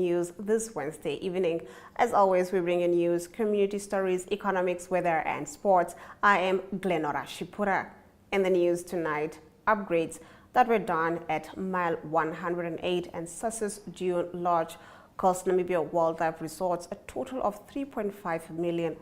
news this Wednesday evening. As always, we bring you news, community stories, economics, weather, and sports. I am Glenora Shipura. In the news tonight, upgrades that were done at Mile 108 and Sussex Dune Lodge cost Namibia Wildlife Resorts a total of $3.5 million.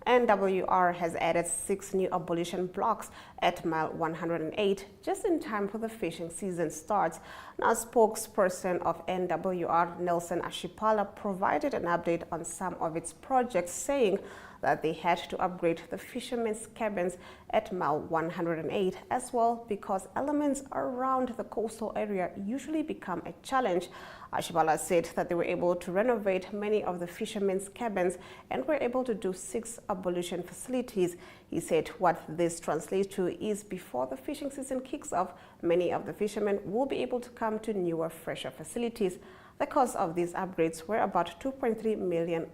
NWR has added 6 new abolition blocks at Mile 108 just in time for the fishing season starts. Now, spokesperson of NWR, Nelson Ashipala, provided an update on some of its projects, saying that they had to upgrade the fishermen's cabins at Mile 108 as well because elements around the coastal area usually become a challenge. Ashipala said that they were able to renovate many of the fishermen's cabins and were able to do 6 abolition facilities. He said what this translates to is before the fishing season kicks off, many of the fishermen will be able to come to newer, fresher facilities. The cost of these upgrades were about $2.3 million,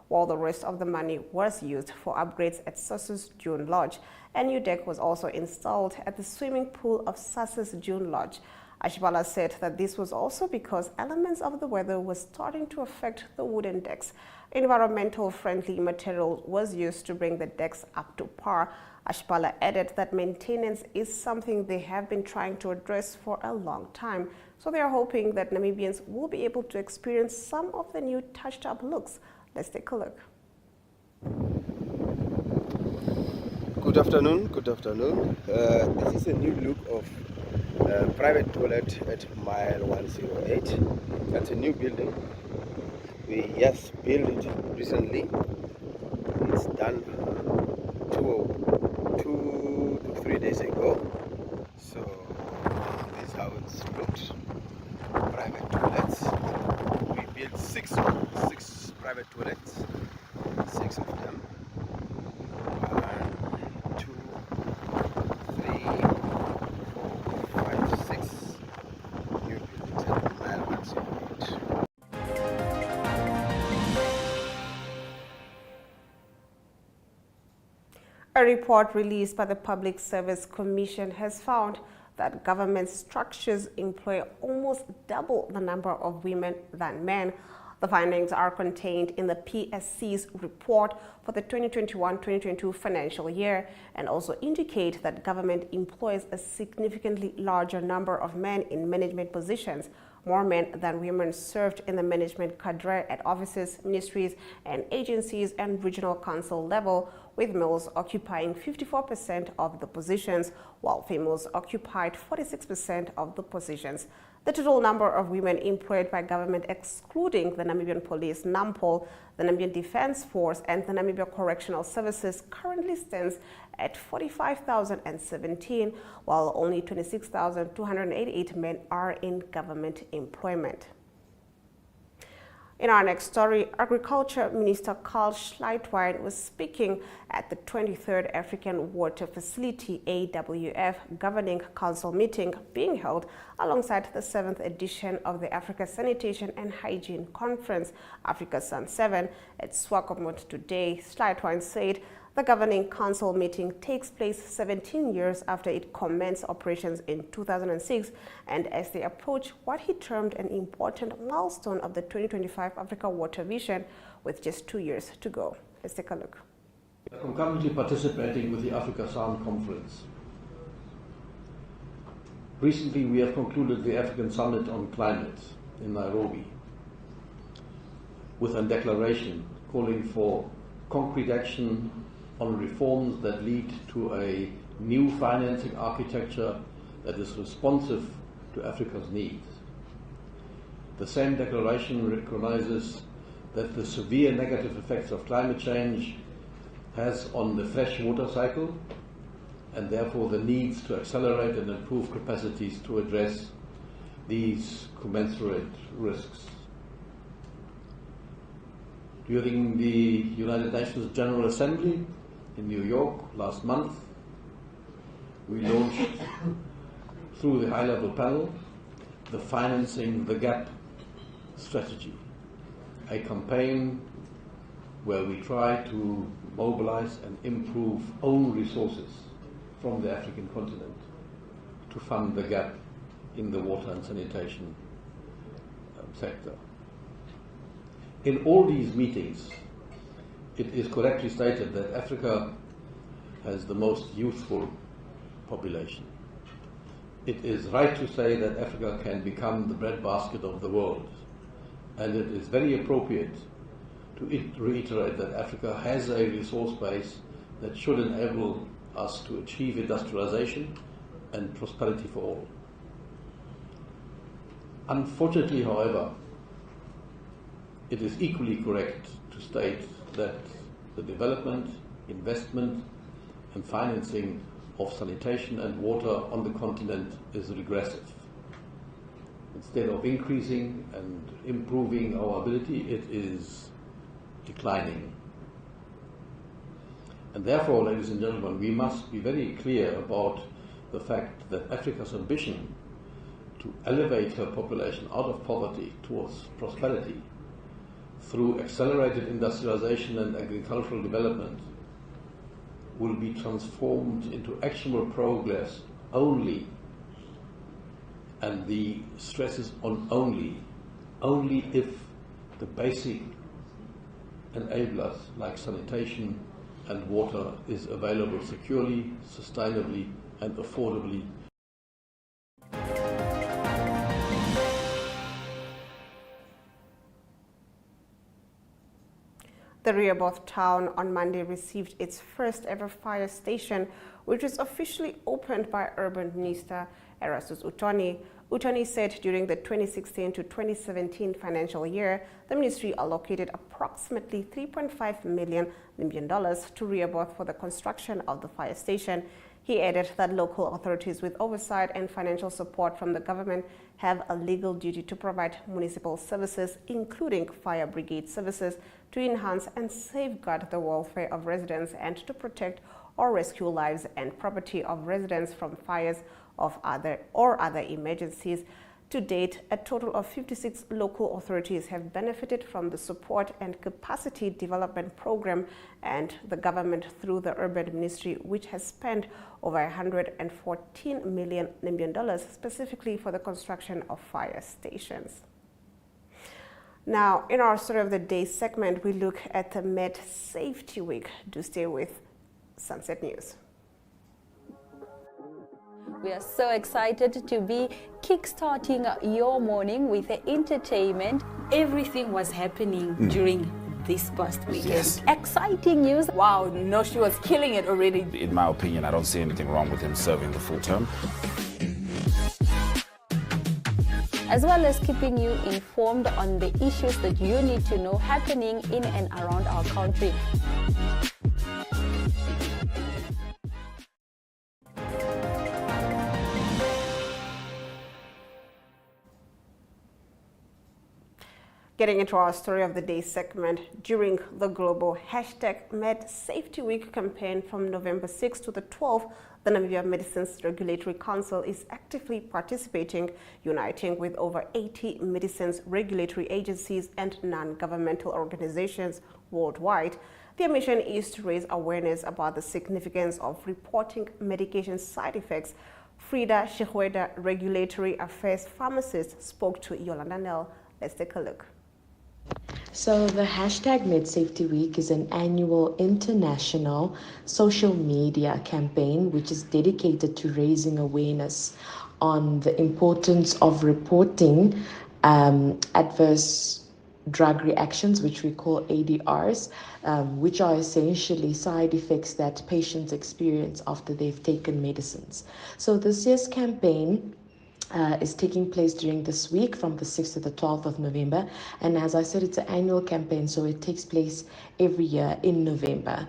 while the rest of the money was used for upgrades at Sussex Dune Lodge. A new deck was also installed at the swimming pool of Sussex Dune Lodge. Ashipala said that this was also because elements of the weather were starting to affect the wooden decks. Environmental friendly material was used to bring the decks up to par. Ashipala added that maintenance is something they have been trying to address for a long time. So they are hoping that Namibians will be able to experience some of the new touched up looks. Let's take a look. Good afternoon. This is a new look of private toilet at Mile 108. That's a new building. We just built it recently. It's done 2 to 3 days ago. So this is how it's looked. Private toilets. We built six private toilets. 6 of them. 1, 2, 3, 4, 5, 6 new buildings at Mile 108. A report released by the Public Service Commission has found that government structures employ almost double the number of women than men. The findings are contained in the PSC's report for the 2021-2022 financial year and also indicate that government employs a significantly larger number of men in management positions. More men than women served in the management cadre at offices, ministries, and agencies and regional council level, with males occupying 54% of the positions, while females occupied 46% of the positions. The total number of women employed by government, excluding the Namibian Police, NAMPOL, the Namibian Defence Force, and the Namibia Correctional Services, currently stands at 45,017, while only 26,288 men are in government employment. In our next story, Agriculture Minister Carl Schleitwein was speaking at the 23rd African Water Facility AWF Governing Council meeting being held alongside the 7th edition of the Africa Sanitation and Hygiene Conference, Africa Sun 7, at Swakopmund today. Schleitwein said the Governing Council meeting takes place 17 years after it commenced operations in 2006, and as they approach what he termed an important milestone of the 2025 Africa Water Vision, with just 2 years to go. Let's take a look. We are concurrently participating with the Africa Sound Conference. Recently, we have concluded the African Summit on Climate in Nairobi with a declaration calling for concrete action on reforms that lead to a new financing architecture that is responsive to Africa's needs. The same declaration recognizes that the severe negative effects of climate change has on the fresh water cycle, and therefore the needs to accelerate and improve capacities to address these commensurate risks. During the United Nations General Assembly in New York last month, we launched, through the high-level panel, the Financing the Gap strategy, a campaign where we try to mobilize and improve own resources from the African continent to fund the gap in the water and sanitation sector. In all these meetings, it is correctly stated that Africa has the most youthful population. It is right to say that Africa can become the breadbasket of the world, and it is very appropriate to reiterate that Africa has a resource base that should enable us to achieve industrialization and prosperity for all. Unfortunately, however, it is equally correct to state that the development, investment and financing of sanitation and water on the continent is regressive. Instead of increasing and improving our ability, it is declining. And therefore, ladies and gentlemen, we must be very clear about the fact that Africa's ambition to elevate her population out of poverty towards prosperity through accelerated industrialization and agricultural development will be transformed into actionable progress only, and the stress is on only if the basic enablers like sanitation and water is available securely, sustainably and affordably. The Rehoboth town on Monday received its first ever fire station, which was officially opened by Urban Minister Erastus Uthoni. Uthoni said during the 2016 to 2017 financial year, the ministry allocated approximately $3.5 million to Rehoboth for the construction of the fire station. He added that local authorities with oversight and financial support from the government have a legal duty to provide municipal services, including fire brigade services, to enhance and safeguard the welfare of residents and to protect or rescue lives and property of residents from fires of other emergencies. To date, a total of 56 local authorities have benefited from the support and capacity development program, and the government through the Urban Ministry, which has spent over $114 million specifically for the construction of fire stations. Now, in our Story of the Day segment, we look at the Med Safety Week. Do stay with Sunset News. We are so excited to be kickstarting your morning with entertainment. Everything was happening during this past weekend. Yes. Exciting news. Wow, no, she was killing it already. In my opinion, I don't see anything wrong with him serving the full term. As well as keeping you informed on the issues that you need to know happening in and around our country. Getting into our Story of the Day segment, during the global #MedSafetyWeek campaign from November 6th to the 12th, the Namibia Medicines Regulatory Council is actively participating, uniting with over 80 medicines regulatory agencies and non-governmental organizations worldwide. Their mission is to raise awareness about the significance of reporting medication side effects. Frida Shihweda, Regulatory Affairs Pharmacist, spoke to Yolanda Nell. Let's take a look. So the #MedSafetyWeek is an annual international social media campaign which is dedicated to raising awareness on the importance of reporting adverse drug reactions, which we call ADRs, which are essentially side effects that patients experience after they've taken medicines. So this year's campaign is taking place during this week from the 6th to the 12th of November. And as I said, it's an annual campaign, so it takes place every year in November.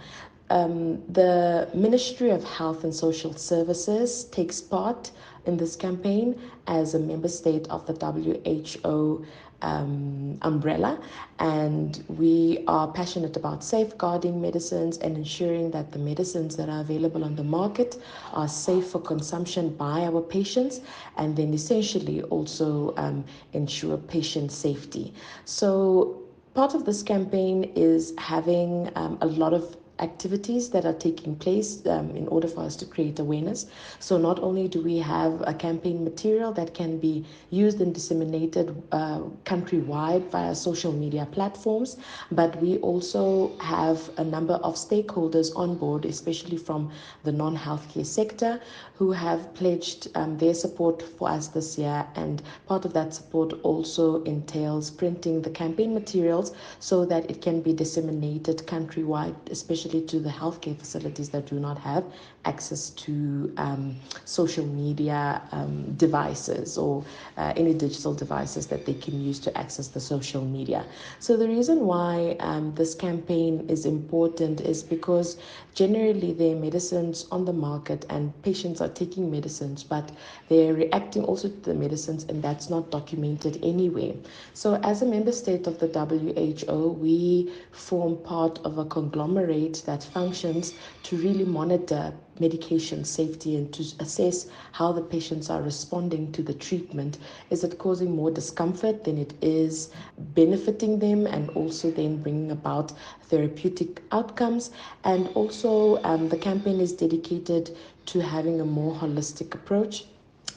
The Ministry of Health and Social Services takes part in this campaign as a member state of the WHO umbrella, and we are passionate about safeguarding medicines and ensuring that the medicines that are available on the market are safe for consumption by our patients, and then essentially also ensure patient safety. So part of this campaign is having a lot of activities that are taking place in order for us to create awareness. So not only do we have a campaign material that can be used and disseminated countrywide via social media platforms, but we also have a number of stakeholders on board, especially from the non-healthcare sector, who have pledged their support for us this year. And part of that support also entails printing the campaign materials so that it can be disseminated countrywide, especially to the healthcare facilities that do not have access to social media devices or any digital devices that they can use to access the social media. So the reason why this campaign is important is because generally there are medicines on the market and patients are taking medicines, but they're reacting also to the medicines, and that's not documented anywhere. So as a member state of the WHO, we form part of a conglomerate that functions to really monitor medication safety and to assess how the patients are responding to the treatment. Is it causing more discomfort than it is benefiting them, and also then bringing about therapeutic outcomes? And also the campaign is dedicated to having a more holistic approach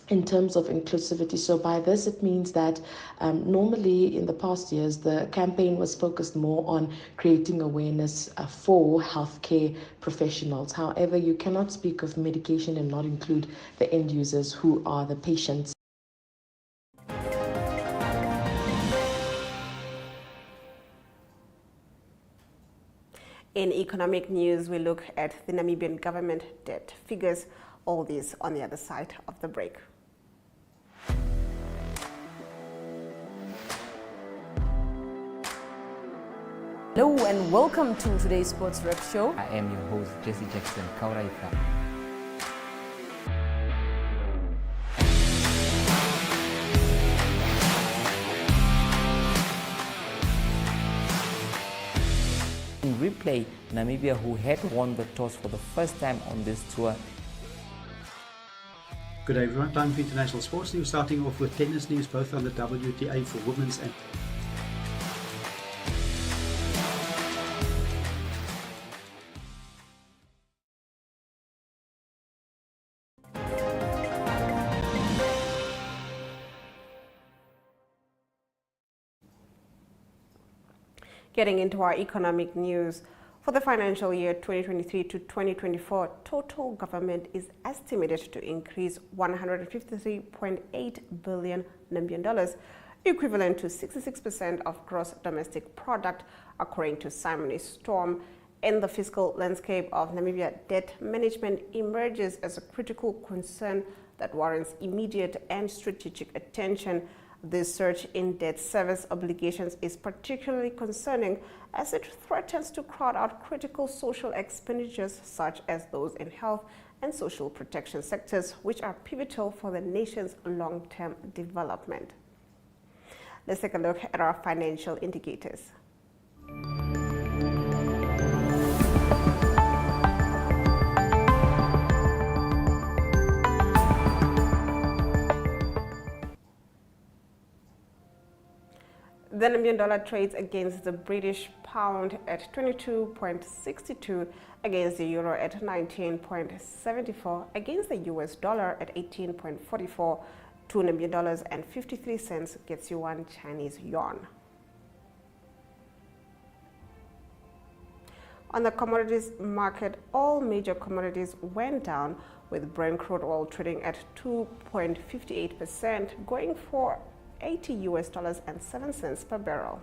in terms of inclusivity. So by this, it means that normally in the past years, the campaign was focused more on creating awareness for healthcare professionals. However, you cannot speak of medication and not include the end users, who are the patients. In economic news, we look at the Namibian government debt figures. All this on the other side of the break. Hello and welcome to today's Sports Rep Show. I am your host, Jesse Jackson Kauraika. In replay, Namibia, who had won the toss for the first time on this tour. Good day everyone, time for international sports news, starting off with tennis news, both on the WTA for women's and Getting into our economic news, for the financial year 2023 to 2024, total government is estimated to increase 153.8 billion Namibian dollars, equivalent to 66% of gross domestic product, according to Simon Storm. In the fiscal landscape of Namibia, debt management emerges as a critical concern that warrants immediate and strategic attention. This surge in debt service obligations is particularly concerning as it threatens to crowd out critical social expenditures such as those in health and social protection sectors, which are pivotal for the nation's long-term development. Let's take a look at our financial indicators. The Namibian dollar trades against the British pound at 22.62, against the euro at 19.74, against the US dollar at 18.44. 2 Namibian dollars and 53 cents gets you 1 Chinese yuan. On the commodities market, all major commodities went down, with Brent crude oil trading at 2.58%, going for $80.07 per barrel.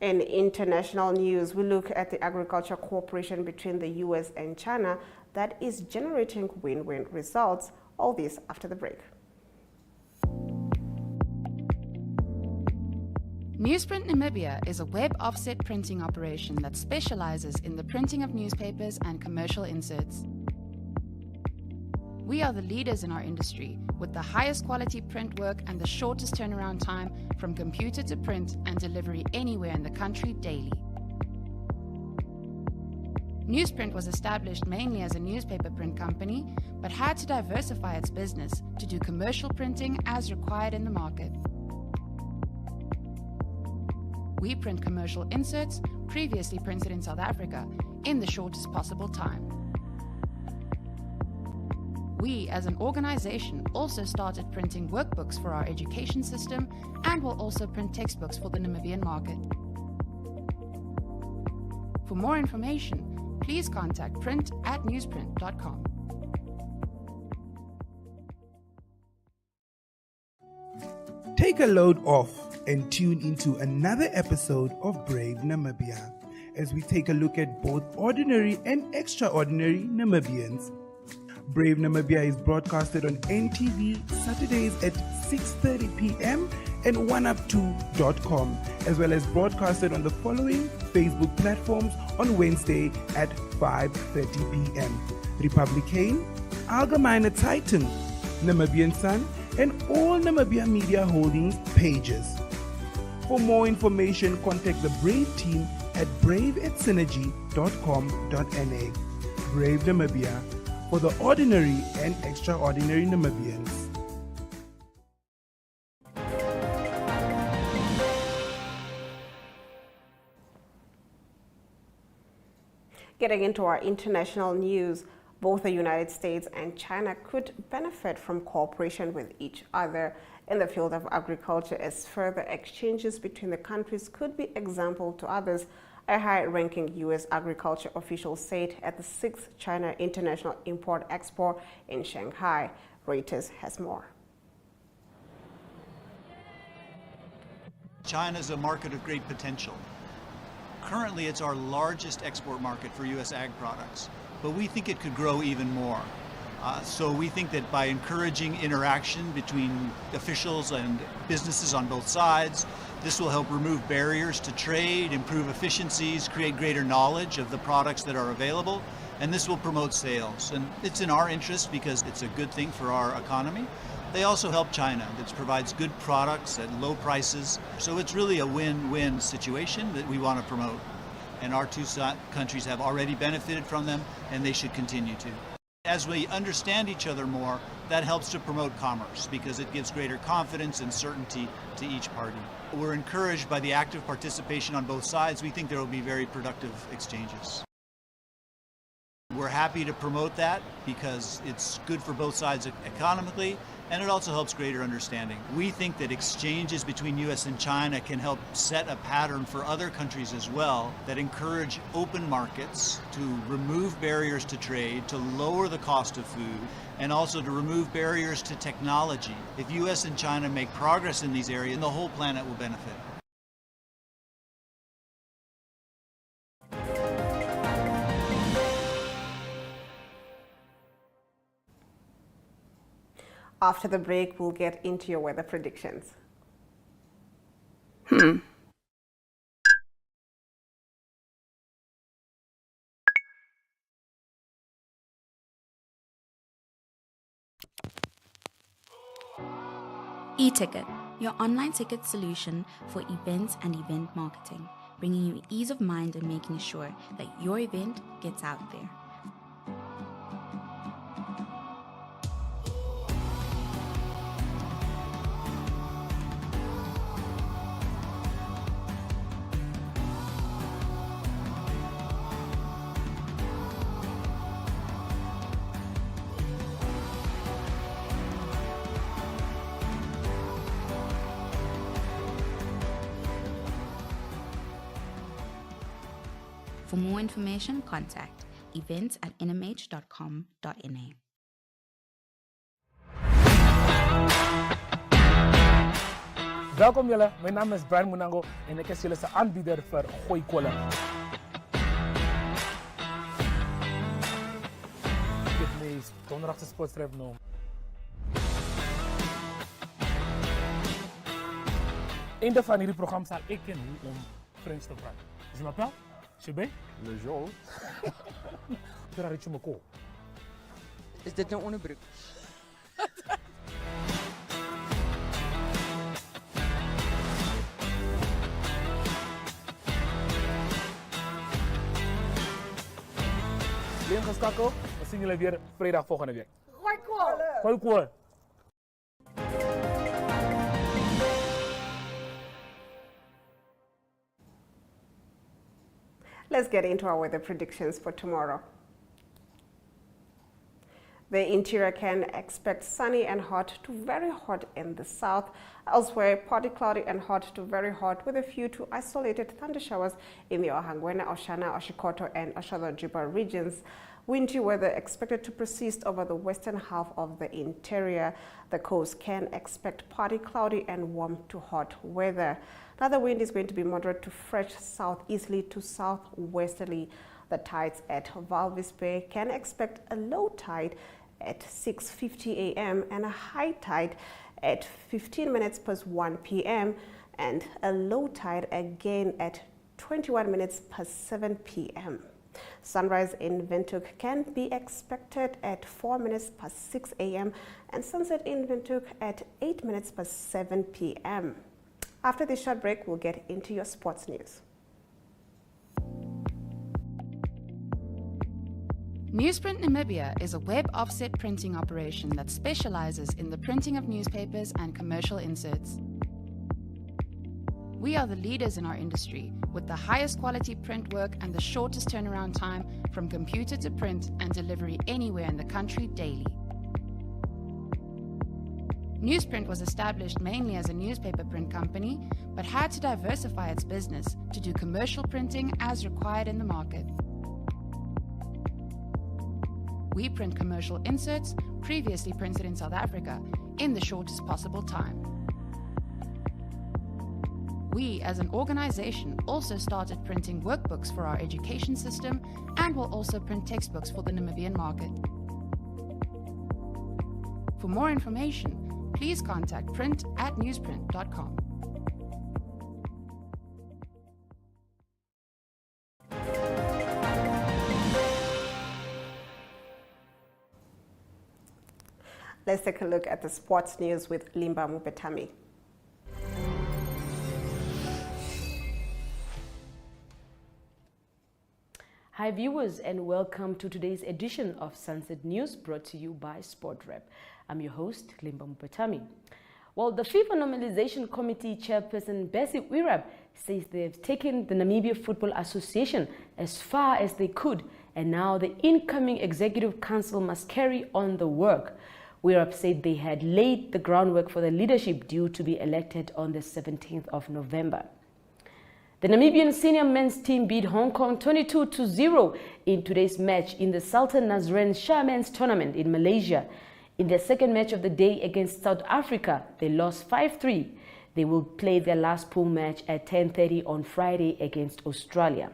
In international news, we look at the agriculture cooperation between the US and China that is generating win-win results. All this after the break. Newsprint Namibia is a web offset printing operation that specializes in the printing of newspapers and commercial inserts. We are the leaders in our industry, with the highest quality print work and the shortest turnaround time from computer to print and delivery anywhere in the country daily. Newsprint was established mainly as a newspaper print company, but had to diversify its business to do commercial printing as required in the market. We print commercial inserts previously printed in South Africa in the shortest possible time. We, as an organization, also started printing workbooks for our education system and will also print textbooks for the Namibian market. For more information, please contact print@newsprint.com. Take a load off and tune into another episode of Brave Namibia as we take a look at both ordinary and extraordinary Namibians. Brave Namibia is broadcasted on NTV Saturdays at 6:30 p.m. and 1up2.com, as well as broadcasted on the following Facebook platforms on Wednesday at 5:30 p.m. Republicane, Allgemeine Zeitung, Namibian Sun, and all Namibia Media Holdings pages. For more information, contact the Brave team at brave@synergy.com.na. Brave Namibia, for the ordinary and extraordinary Namibians. Getting into our international news, both the United States and China could benefit from cooperation with each other in the field of agriculture, as further exchanges between the countries could be example to others, a high-ranking U.S. agriculture official said at the 6th China International Import-Expo in Shanghai. Reuters has more. China is a market of great potential. Currently, it's our largest export market for U.S. ag products, but we think it could grow even more. So we think that by encouraging interaction between officials and businesses on both sides, this will help remove barriers to trade, improve efficiencies, create greater knowledge of the products that are available, and this will promote sales. And it's in our interest because it's a good thing for our economy. They also help China, that provides good products at low prices. So it's really a win-win situation that we want to promote. And our two countries have already benefited from them, and they should continue to. As we understand each other more, that helps to promote commerce because it gives greater confidence and certainty to each party. We're encouraged by the active participation on both sides. We think there will be very productive exchanges. We're happy to promote that because it's good for both sides economically, and it also helps greater understanding. We think that exchanges between U.S. and China can help set a pattern for other countries as well that encourage open markets to remove barriers to trade, to lower the cost of food, and also to remove barriers to technology. If U.S. and China make progress in these areas, the whole planet will benefit. After the break, we'll get into your weather predictions. eTicket, your online ticket solution for events and event marketing, bringing you ease of mind and making sure that your event gets out there. For more information, contact events@nhom.com.na. Welkom jullie, mijn naam is Brian Munango en ik is jullie aanbieder voor Gooi Kolen. Dit is donderdagse sportstrip noem. Einde van hierdie programma zal ik en hoe om Frans te praten. Je m'appelle? Je bent? Le Jean. Is dit nou onderbroek? Blijf geschakeld, we zien jullie weer vrijdag volgende week. Gooi kool! Gooi kool! Let's get into our weather predictions for tomorrow. The interior can expect sunny and hot to very hot in the south. Elsewhere, partly cloudy and hot to very hot with a few to isolated thunder showers in the Ohangwena, Oshana, Oshikoto and Oshoda-Juba regions. Windy weather expected to persist over the western half of the interior. The coast can expect partly cloudy and warm to hot weather. Now the wind is going to be moderate to fresh southeasterly to southwesterly. The tides at Walvis Bay can expect a low tide at 6:50 a.m. and a high tide at 15 minutes past 1 p.m. and a low tide again at 21 minutes past 7 p.m. Sunrise in Windhoek can be expected at 4 minutes past 6 a.m. and sunset in Windhoek at 8 minutes past 7 p.m. After this short break, we'll get into your sports news. Newsprint Namibia is a web offset printing operation that specializes in the printing of newspapers and commercial inserts. We are the leaders in our industry with the highest quality print work and the shortest turnaround time from computer to print and delivery anywhere in the country daily. Newsprint was established mainly as a newspaper print company, but had to diversify its business to do commercial printing as required in the market. We print commercial inserts previously printed in South Africa in the shortest possible time. We, as an organization, also started printing workbooks for our education system and will also print textbooks for the Namibian market. For more information, please contact print@newsprint.com. Let's take a look at the sports news with Limba Mupetami. Hi viewers, and welcome to today's edition of Sunset News, brought to you by SportRep. I'm your host, Limba Mupetami. Well, the FIFA Normalization Committee chairperson Bessie Wirab says they've taken the Namibia Football Association as far as they could, and now the incoming Executive Council must carry on the work. Wirab said they had laid the groundwork for the leadership due to be elected on the 17th of November. The Namibian senior men's team beat Hong Kong 22-0 in today's match in the Sultan Nazrin Shah Men's Tournament in Malaysia. In their second match of the day against South Africa, they lost 5-3. They will play their last pool match at 10:30 on Friday against Australia.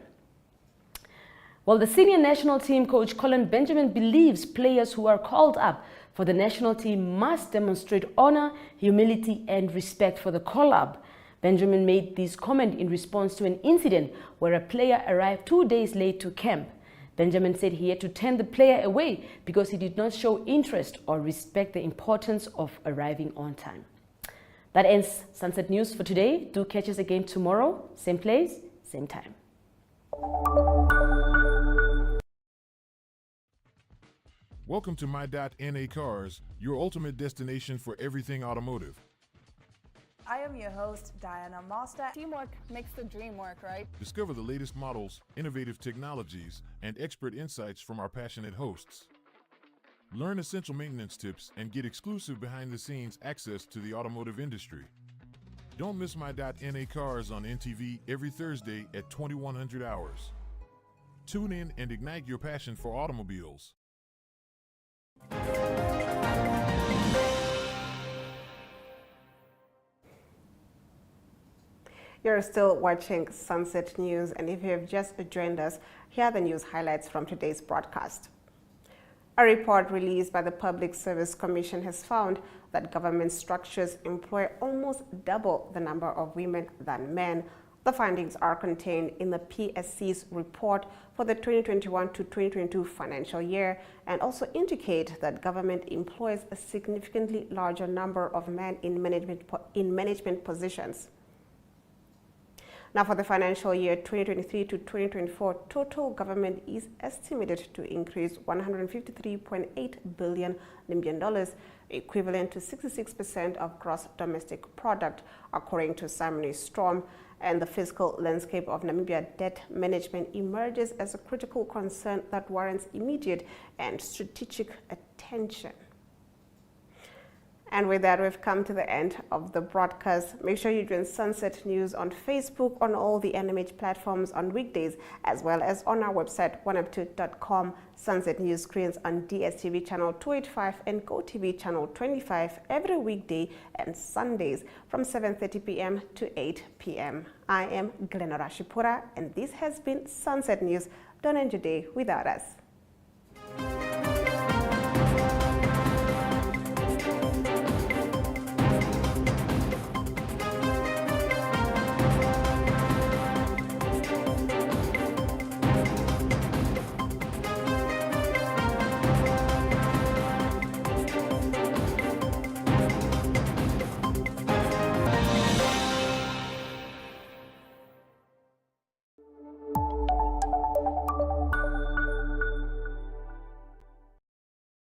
Well, the senior national team coach Colin Benjamin believes players who are called up for the national team must demonstrate honor, humility, and respect for the call-up. Benjamin made this comment in response to an incident where a player arrived 2 days late to camp. Benjamin said he had to turn the player away because he did not show interest or respect the importance of arriving on time. That ends Sunset News for today. Do catch us again tomorrow, same place, same time. Welcome to My.NA Cars, your ultimate destination for everything automotive. I am your host, Diana Master. Teamwork makes the dream work, right? Discover the latest models, innovative technologies, and expert insights from our passionate hosts. Learn essential maintenance tips and get exclusive behind-the-scenes access to the automotive industry. Don't miss My.NA Cars on NTV every Thursday at 2100 hours. Tune in and ignite your passion for automobiles. You're still watching Sunset News, and if you have just joined us, here are the news highlights from today's broadcast. A report released by the Public Service Commission has found that government structures employ almost double the number of women than men. The findings are contained in the PSC's report for the 2021 to 2022 financial year and also indicate that government employs a significantly larger number of men in management positions. Now, for the financial year 2023 to 2024, total government is estimated to increase $153.8 billion Namibian dollars, equivalent to 66% of gross domestic product, according to Simon Storm. And the fiscal landscape of Namibia debt management emerges as a critical concern that warrants immediate and strategic attention. And with that, we've come to the end of the broadcast. Make sure you join Sunset News on Facebook, on all the NMH platforms on weekdays, as well as on our website, oneupto.com. Sunset News screens on DSTV channel 285 and GoTV channel 25 every weekday and Sundays from 7:30 p.m. to 8 p.m. I am Glenora Shipura, and this has been Sunset News. Don't end your day without us.